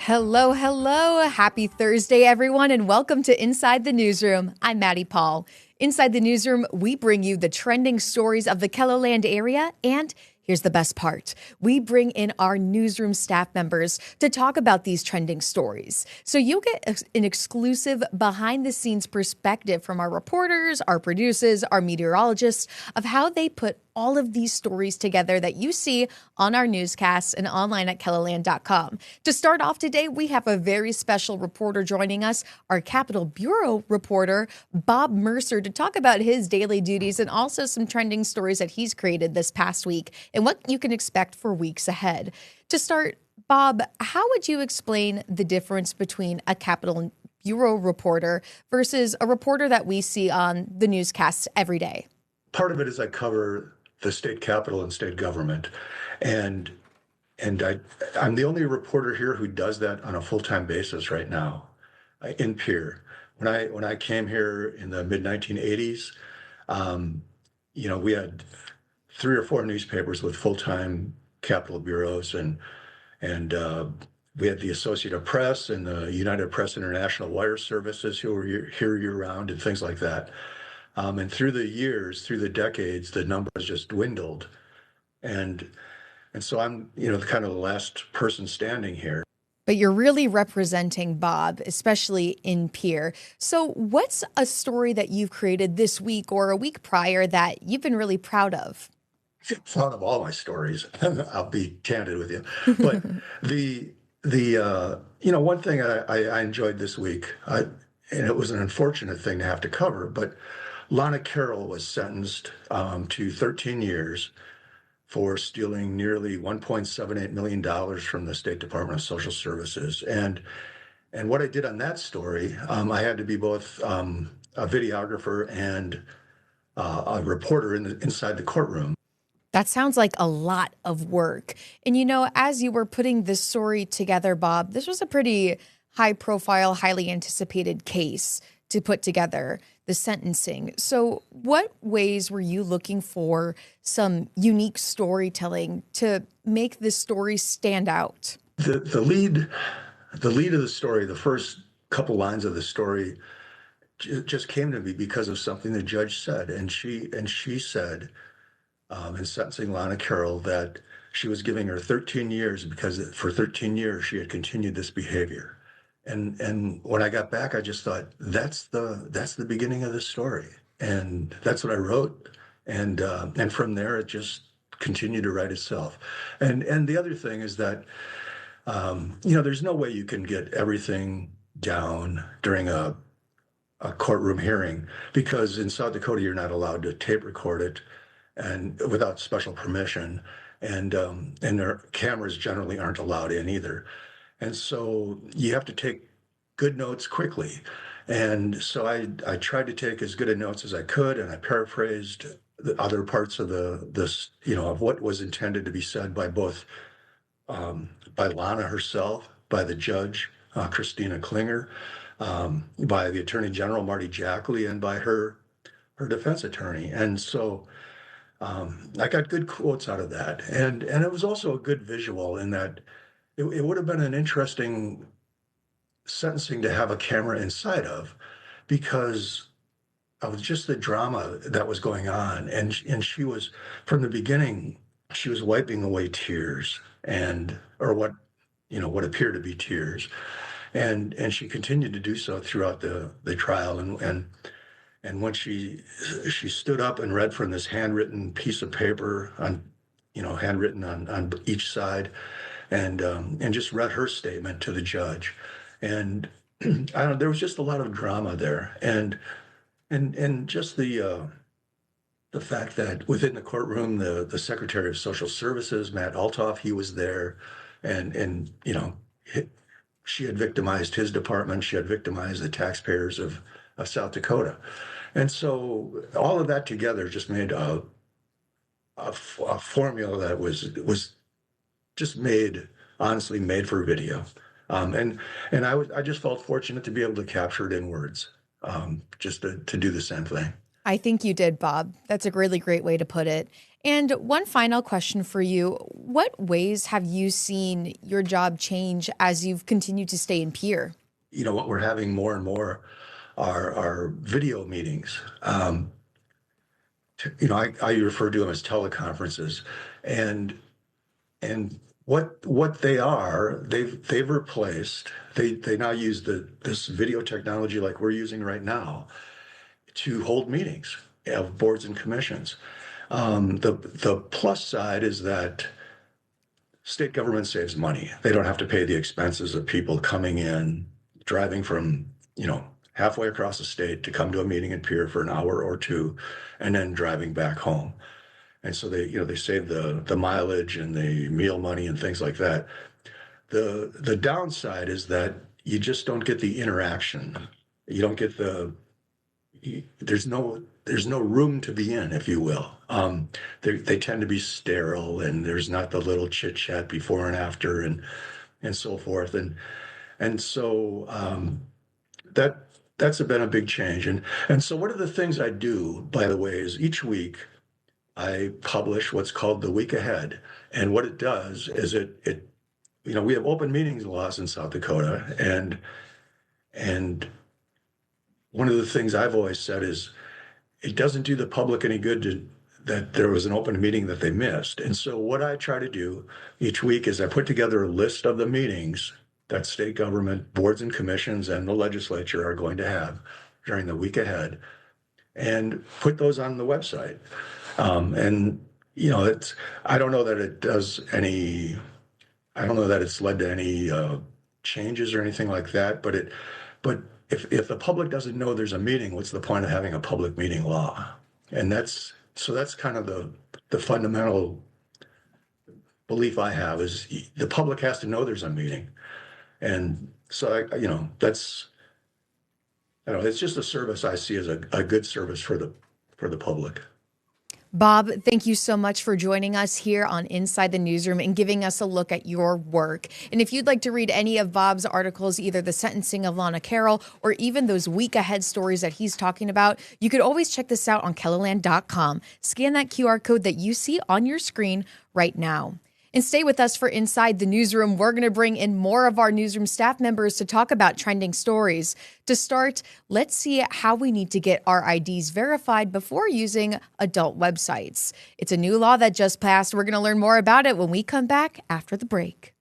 Hello, hello. Happy Thursday, everyone, and welcome to Inside the Newsroom. I'm Maddie Paul. Inside the Newsroom, we bring you the trending stories of the Kelloland area, and here's the best part. We bring in our newsroom staff members to talk about these trending stories. So you'll get an exclusive behind-the-scenes perspective from our reporters, our producers, our meteorologists of how they put all of these stories together that you see on our newscasts and online at kelloland.com. To start off today, we have a very special reporter joining us, our Capitol Bureau reporter, Bob Mercer, to talk about his daily duties and also some trending stories that he's created this past week and what you can expect for weeks ahead. To start, Bob, how would you explain the difference between a Capitol Bureau reporter versus a reporter that we see on the newscasts every day? Part of it is I cover the state capitol and state government, and I'm the only reporter here who does that on a full-time basis right now in Pierre. When I came here in the mid 1980s, we had 3 or 4 newspapers with full-time Capitol bureaus, and we had the Associated Press and the United Press International Wire Services who were here year-round and things like that. And through the years, through the decades, the numbers just dwindled. And so I'm, kind of the last person standing here. But you're really representing Bob, especially in Pierre. So what's a story that you've created this week or a week prior that you've been really proud of? Proud of all my stories. I'll be candid with you. But one thing I enjoyed this week, and it was an unfortunate thing to have to cover, but Lana Carroll was sentenced to 13 years for stealing nearly $1.78 million from the State Department of Social Services. And what I did on that story, I had to be both a videographer and a reporter inside the courtroom. That sounds like a lot of work. And, as you were putting this story together, Bob, this was a pretty high-profile, highly anticipated case to put together, the sentencing. So what ways were you looking for some unique storytelling to make this story stand out? The lead of the story, the first couple lines of the story just came to me because of something the judge said. And she said, in sentencing Lana Carroll, that she was giving her 13 years because for 13 years she had continued this behavior. And when I got back, I just thought that's the beginning of the story, and that's what I wrote, and from there it just continued to write itself. And the other thing is that there's no way you can get everything down during a courtroom hearing, because in South Dakota you're not allowed to tape record it and without special permission, and their cameras generally aren't allowed in either. And so you have to take good notes quickly. And so I tried to take as good a notes as I could, and I paraphrased the other parts of of what was intended to be said by both by Lana herself, by the judge, Christina Klinger, by the Attorney General, Marty Jackley, and by her defense attorney. And so I got good quotes out of that. And it was also a good visual in that it would have been an interesting sentencing to have a camera inside of, because of just the drama that was going on. And she was, from the beginning, she was wiping away tears or what appeared to be tears. And she continued to do so throughout the trial. And when she stood up and read from this handwritten piece of paper handwritten on each side, and just read her statement to the judge. And there was just a lot of drama there, and just the fact that within the courtroom, the Secretary of Social Services, Matt Altoff, he was there, and she had victimized his department, she had victimized the taxpayers of South Dakota, and so all of that together just made a formula that was just honestly made for video. And I just felt fortunate to be able to capture it in words, just to do the same thing. I think you did, Bob. That's a really great way to put it. And one final question for you. What ways have you seen your job change as you've continued to stay in Pierre? What we're having more and more are video meetings. I refer to them as teleconferences, and and what they are, they've replaced. They now use this video technology like we're using right now to hold meetings of boards and commissions. The plus side is that state government saves money. They don't have to pay the expenses of people coming in, driving from, halfway across the state to come to a meeting in Pierre for an hour or two, and then driving back home. And so they save the mileage and the meal money and things like that. The downside is that you just don't get the interaction. You don't get there's no room to be in, if you will. They tend to be sterile, and there's not the little chit chat before and after, and so forth. And so that's been a big change. And so one of the things I do, by the way, is each week I publish what's called the week ahead. And what it does is we have open meetings laws in South Dakota, and one of the things I've always said is it doesn't do the public any good that there was an open meeting that they missed. And so what I try to do each week is I put together a list of the meetings that state government boards and commissions and the legislature are going to have during the week ahead, and put those on the website. I don't know that it's led to any changes or anything like that, but if the public doesn't know there's a meeting, what's the point of having a public meeting law? And that's kind of the fundamental belief I have, is the public has to know there's a meeting. And so it's just a service I see as a good service for the public. Bob, thank you so much for joining us here on Inside the Newsroom and giving us a look at your work. And if you'd like to read any of Bob's articles, either the sentencing of Lana Carroll or even those week ahead stories that he's talking about, you could always check this out on KELOLAND.com. Scan that QR code that you see on your screen right now. And stay with us for Inside the Newsroom. We're going to bring in more of our newsroom staff members to talk about trending stories. To start, let's see how we need to get our IDs verified before using adult websites. It's a new law that just passed. We're going to learn more about it when we come back after the break.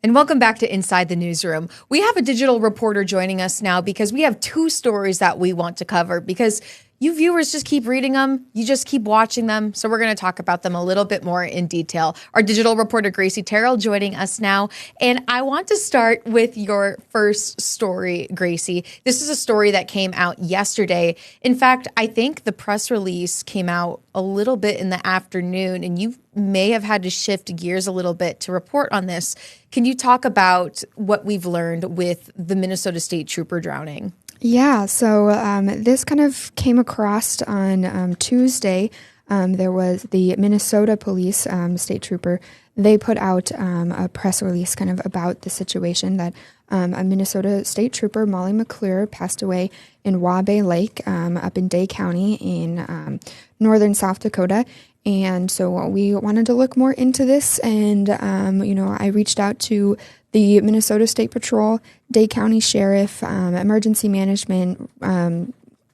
And welcome back to Inside the Newsroom. We have a digital reporter joining us now because we have two stories that we want to cover, because you viewers just keep reading them. You just keep watching them. So we're going to talk about them a little bit more in detail. Our digital reporter, Gracie Terrell, joining us now. And I want to start with your first story, Gracie. This is a story that came out yesterday. In fact, I think the press release came out a little bit in the afternoon, and you may have had to shift gears a little bit to report on this. Can you talk about what we've learned with the Minnesota State Trooper drowning? Yeah, so this kind of came across on Tuesday. There was the Minnesota Police State Trooper. They put out a press release kind of about the situation that a Minnesota State Trooper, Molly McClure, passed away in Wabae Lake up in Day County in northern South Dakota. And so we wanted to look more into this, and, I reached out to the Minnesota State Patrol, Day County Sheriff, Emergency Management,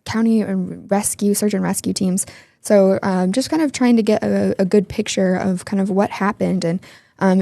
County Search and Rescue teams. So just kind of trying to get a good picture of kind of what happened. And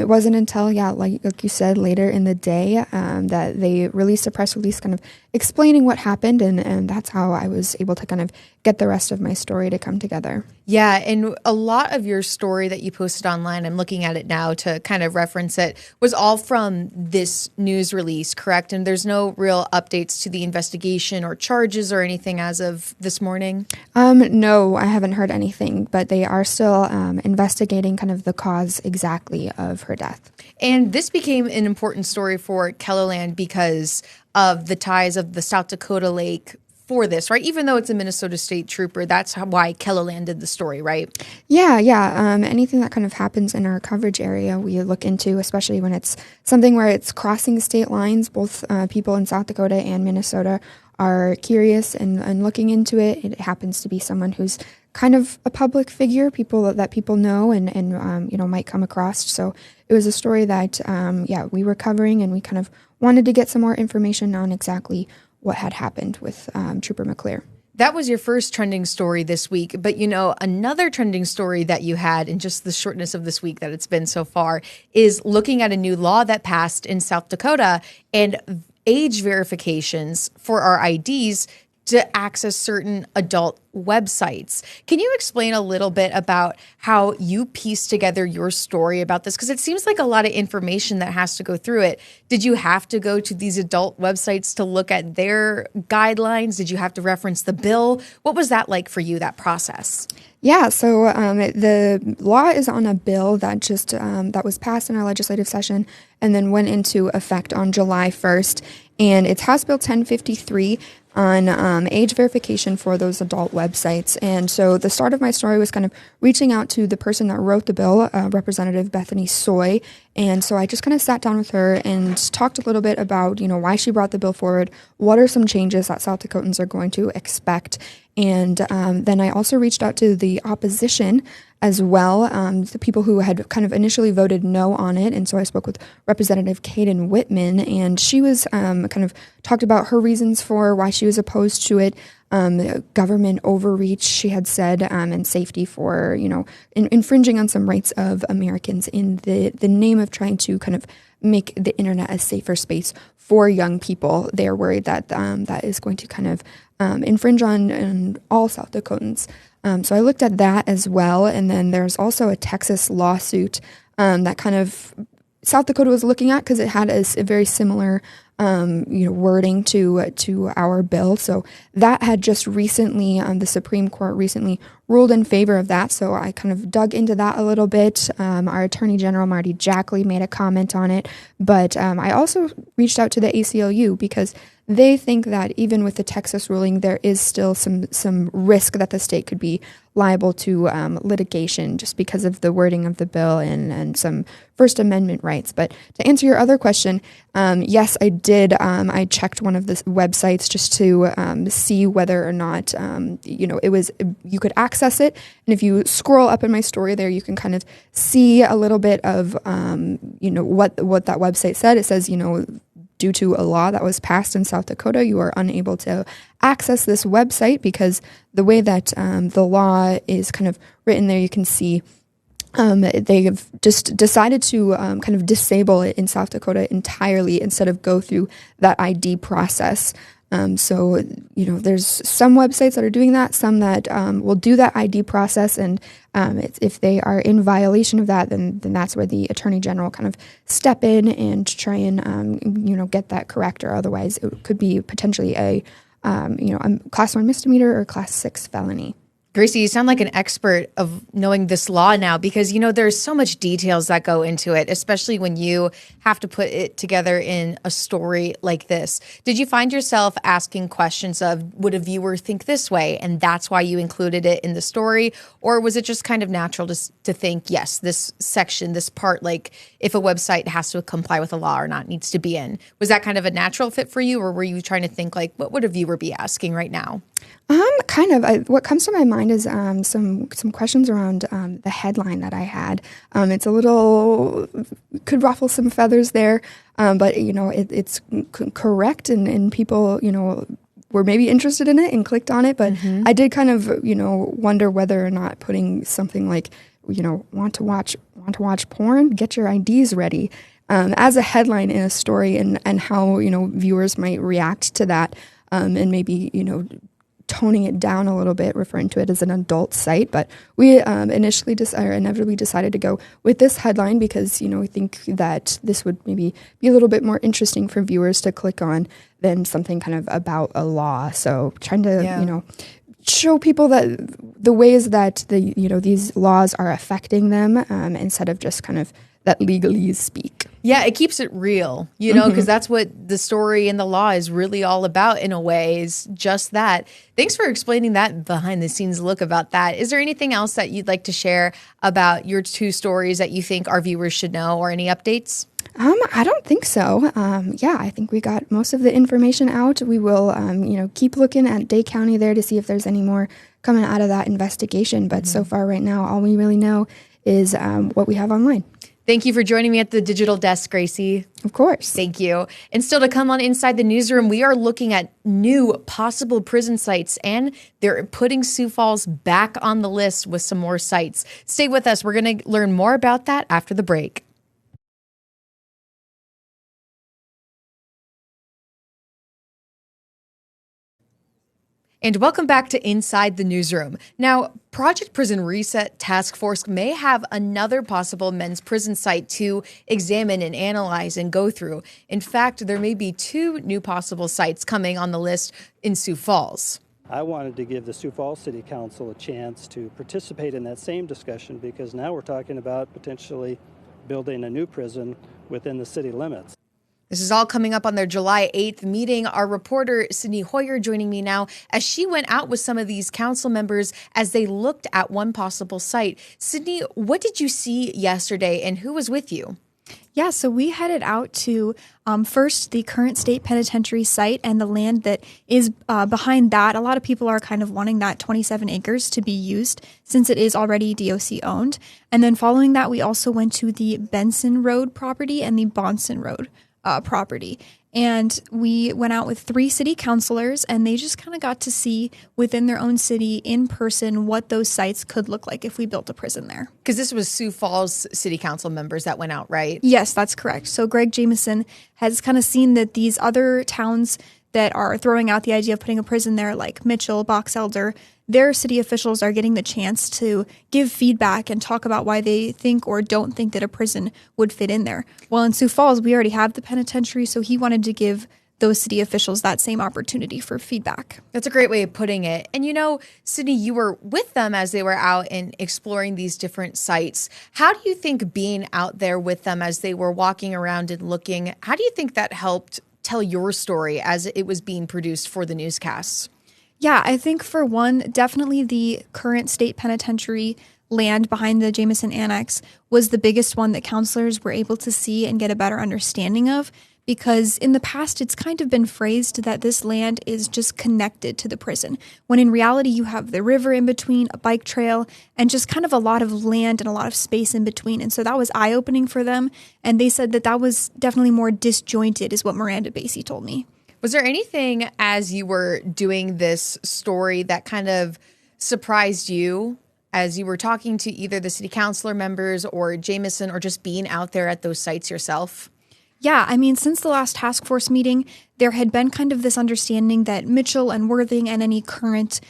it wasn't until, like you said, later in the day that they released a press release kind of explaining what happened. And that's how I was able to kind of get the rest of my story to come together. Yeah, and a lot of your story that you posted online, I'm looking at it now to kind of reference it, was all from this news release, correct? And there's no real updates to the investigation or charges or anything as of this morning? No, I haven't heard anything, but they are still investigating kind of the cause exactly of her death. And this became an important story for KELOLAND because of the ties of the South Dakota Lake for this, right? Even though it's a Minnesota State Trooper, that's why KELOLAND did the story, right? Yeah. Anything that kind of happens in our coverage area, we look into, especially when it's something where it's crossing state lines. Both people in South Dakota and Minnesota are curious and looking into it. It happens to be someone who's kind of a public figure, people that people know and might come across. So it was a story that, we were covering, and we kind of wanted to get some more information on exactly what had happened with Trooper McClure. That was your first trending story this week, but another trending story that you had in just the shortness of this week that it's been so far is looking at a new law that passed in South Dakota and age verifications for our IDs to access certain adult websites. Can you explain a little bit about how you pieced together your story about this? Because it seems like a lot of information that has to go through it. Did you have to go to these adult websites to look at their guidelines? Did you have to reference the bill? What was that like for you, that process? Yeah, so the law is on a bill that just that was passed in our legislative session and then went into effect on July 1st. And it's House Bill 1053 on age verification for those adult websites. And so the start of my story was kind of reaching out to the person that wrote the bill, Representative Bethany Soy. And so I just kind of sat down with her and talked a little bit about, why she brought the bill forward, what are some changes that South Dakotans are going to expect. And then I also reached out to the opposition as well, the people who had kind of initially voted no on it. And so I spoke with Representative Kaden Whitman, and she was kind of talked about her reasons for why she was opposed to it. Government overreach, she had said, and safety for, infringing on some rights of Americans in the name of trying to kind of make the internet a safer space for young people. They are worried that that is going to kind of infringe on all South Dakotans. So I looked at that as well. And then there's also a Texas lawsuit that kind of South Dakota was looking at because it had a very similar wording to our bill. So that had just recently, the Supreme Court recently ruled in favor of that. So I kind of dug into that a little bit. Our Attorney General, Marty Jackley, made a comment on it. But I also reached out to the ACLU because they think that even with the Texas ruling, there is still some risk that the state could be liable to litigation just because of the wording of the bill and some First Amendment rights. But to answer your other question, yes, I did. I checked one of the websites just to see whether or not it was you could access it. And if you scroll up in my story there, you can kind of see a little bit of what that website said. It says due to a law that was passed in South Dakota, you are unable to access this website because the way that the law is kind of written there, you can see they have just decided to kind of disable it in South Dakota entirely instead of go through that ID process. So there's some websites that are doing that, some that will do that ID process, and if they are in violation of that, then that's where the Attorney General kind of step in and try and get that correct, or otherwise it could be potentially a Class 1 misdemeanor or Class 6 felony. Gracie, you sound like an expert of knowing this law now because, there's so much details that go into it, especially when you have to put it together in a story like this. Did you find yourself asking questions of, would a viewer think this way? And that's why you included it in the story? Or was it just kind of natural to think, yes, this section, this part, like if a website has to comply with a law or not, needs to be in? Was that kind of a natural fit for you? Or were you trying to think like, what would a viewer be asking right now? Kind of. What comes to my mind is some questions around the headline that I had. It's a little could ruffle some feathers there, but it's correct, and people were maybe interested in it and clicked on it. But I did kind of wonder whether or not putting something like want to watch porn, get your IDs ready as a headline in a story, and how viewers might react to that, and maybe toning it down a little bit, referring to it as an adult site. But we inevitably decided to go with this headline because, we think that this would maybe be a little bit more interesting for viewers to click on than something kind of about a law. So trying to, show people that the ways that these laws are affecting them instead of just kind of that legalese speak. Yeah, it keeps it real, because that's what the story and the law is really all about in a way, is just that. Thanks for explaining that behind the scenes look about that. Is there anything else that you'd like to share about your two stories that you think our viewers should know, or any updates? I don't think so. Yeah, I think we got most of the information out. We will, keep looking at Day County there to see if there's any more coming out of that investigation. But so far right now, all we really know is what we have online. Thank you for joining me at the digital desk, Gracie. Of course. Thank you. And still to come on Inside the Newsroom, we are looking at new possible prison sites, and they're putting Sioux Falls back on the list with some more sites. Stay with us. We're going to learn more about that after the break. And welcome back to Inside the Newsroom. Now, Project Prison Reset Task Force may have another possible men's prison site to examine and analyze and go through. In fact, there may be 2 new possible sites coming on the list in Sioux Falls. I wanted to give the Sioux Falls City Council a chance to participate in that same discussion, because now we're talking about potentially building a new prison within the city limits. This is all coming up on their July 8th meeting. Our reporter, Sydney Hoyer, joining me now as she went out with some of these council members as they looked at one possible site. Sydney, what did you see yesterday and who was with you? Yeah, so we headed out to first the current state penitentiary site and the land that is behind that. A lot of people are kind of wanting that 27 acres to be used since it is already DOC owned. And then following that, we also went to the Benson Road property and the Bonson Road property. And we went out with 3 city councilors, and they just kind of got to see within their own city in person what those sites could look like if we built a prison there. Because this was Sioux Falls City Council members that went out, right? Yes, that's correct. So Greg Jameson has kind of seen that these other towns that are throwing out the idea of putting a prison there, like Mitchell, Box Elder, their city officials are getting the chance to give feedback and talk about why they think or don't think that a prison would fit in there. Well, in Sioux Falls, we already have the penitentiary, so he wanted to give those city officials that same opportunity for feedback. That's a great way of putting it. And Sydney, you were with them as they were out and exploring these different sites. How do you think being out there with them as they were walking around and looking, how do you think that helped tell your story as it was being produced for the newscasts? Yeah, I think for one, definitely the current state penitentiary land behind the Jameson Annex was the biggest one that counselors were able to see and get a better understanding of, because in the past it's kind of been phrased that this land is just connected to the prison, when in reality you have the river in between, a bike trail, and just kind of a lot of land and a lot of space in between. And so that was eye-opening for them, and they said that that was definitely more disjointed, is what Miranda Basie told me. Was there anything as you were doing this story that kind of surprised you as you were talking to either the city councilor members or Jameson, or just being out there at those sites yourself? Yeah, I mean, since the last task force meeting, there had been kind of this understanding that Mitchell and Worthing and any current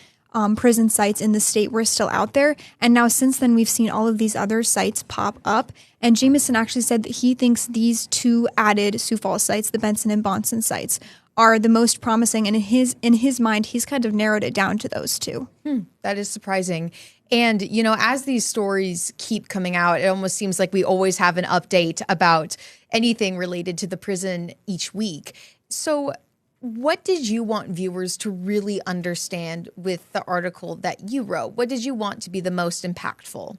prison sites in the state were still out there. And now since then, we've seen all of these other sites pop up. And Jameson actually said that he thinks these 2 added Sioux Falls sites, the Benson and Bonson sites, are the most promising. And in his mind, he's kind of narrowed it down to those 2. That is surprising. And, as these stories keep coming out, it almost seems like we always have an update about anything related to the prison each week. So what did you want viewers to really understand with the article that you wrote? What did you want to be the most impactful?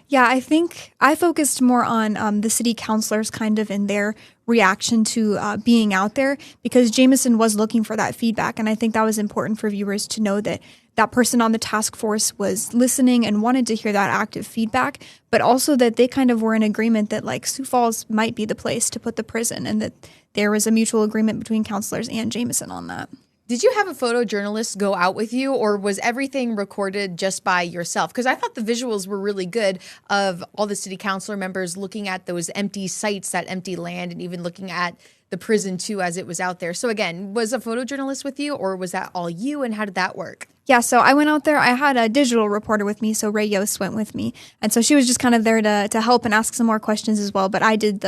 Yeah, I think I focused more on the city councilors kind of in their reaction to being out there, because Jameson was looking for that feedback. And I think that was important for viewers to know that that person on the task force was listening and wanted to hear that active feedback, but also that they kind of were in agreement that like Sioux Falls might be the place to put the prison, and that there was a mutual agreement between councilors and Jameson on that. Did you have a photojournalist go out with you, or was everything recorded just by yourself? Because I thought the visuals were really good of all the city councilor members looking at those empty sites, that empty land, and even looking at the prison too as it was out there. So again, was a photojournalist with you, or was that all you, and how did that work? Yeah, so I went out there. I had a digital reporter with me, so Ray Yost went with me. And so she was just kind of there to help and ask some more questions as well. But I did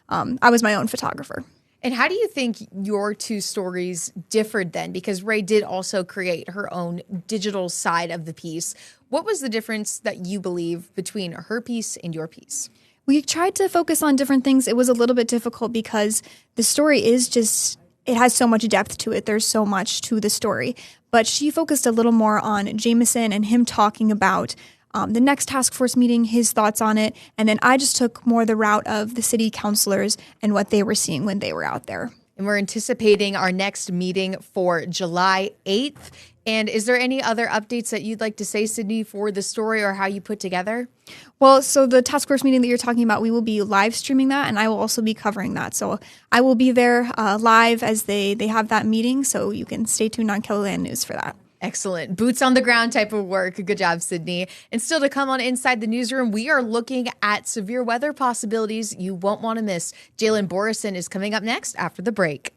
I was my own photographer. And how do you think your 2 stories differed then? Because Ray did also create her own digital side of the piece. What was the difference that you believe between her piece and your piece? We tried to focus on different things. It was a little bit difficult because the story is just, it has so much depth to it. There's so much to the story. But she focused a little more on Jameson and him talking about the next task force meeting, his thoughts on it. And then I just took more the route of the city councilors and what they were seeing when they were out there. And we're anticipating our next meeting for July 8th. And is there any other updates that you'd like to say, Sydney, for the story or how you put together? Well, so the task force meeting that you're talking about, we will be live streaming that, and I will also be covering that. So I will be there live as they have that meeting, so you can stay tuned on KELOLAND News for that. Excellent. Boots on the ground type of work. Good job, Sydney. And still to come on Inside the Newsroom, we are looking at severe weather possibilities you won't want to miss. Jalen Borison is coming up next after the break.